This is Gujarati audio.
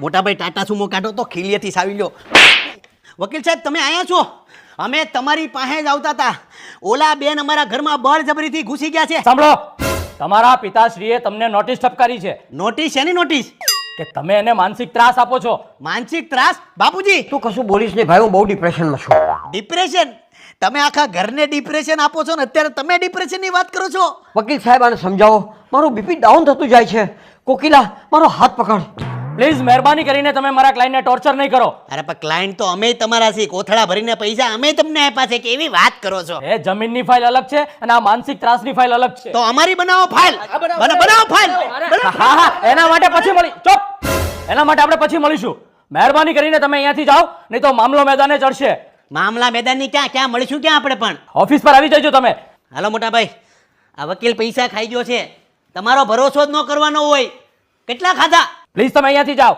મોટાભાઈ ટાટા સુમો કાઢો તો ખીલીએથી સાવી લ્યો. વકીલ સાહેબ તમે આયા છો? અમે તમારી પાસે જ આવતા હતા. ઓલા બેન અમારા ઘરમાં બળજબરીથી ઘૂસી ગયા છે. સાંભળો, તમારા પિતાશ્રીએ તમને નોટિસ ઠપકારી છે નોટિસ શેની નોટિસ? કે તમે એને માનસિક ત્રાસ આપો છો. માનસિક ત્રાસ? બાપુજી તું કશું બોલીશ નહીં ભાઈ, હું બહુ ડિપ્રેશનમાં છું. ડિપ્રેશન? તમે આખા ઘરને ડિપ્રેશન આપો છો ને અત્યારે તમે ડિપ્રેશનની વાત કરો છો? વકીલ સાહેબ આને સમજાવો, મારું બીપી ડાઉન થતું જાય છે. કોકિલા મારો હાથ પકડ. પ્લીઝ મહેરબાની કરીને તમે મારા ક્લાયન્ટને ટોર્ચર નહીં કરો. અરે પણ ક્લાયન્ટ તો અમે તમારા છીએ, કોથળા ભરીને પૈસા અમે તમને આપ્યા છે. કેવી વાત કરો છો? એ જમીનની ફાઇલ અલગ છે અને આ માનસિક ત્રાસની ફાઇલ અલગ છે. તો અમારી બનાવો ફાઇલ. બનાવો ફાઇલ. હા હા, એના માટે પછી એના માટે આપણે પછી મળીશું. મહેરબાની કરીને તમે અહીંયાથી જાઓ, નહીં તો મામલો મેદાને ચડશે. મામલા મેદાનની ક્યાં મળીશું ક્યાં આપણે પણ? ઓફિસ પર આવી જજો તમે. હાલો મોટાભાઈ, આ વકીલ પૈસા ખાઈ ગયો છે. તમારો ભરોસો જ ન કરવાનો હોય. કેટલા ખાધા? પ્લીઝ તમે અહીંયાથી જાઓ.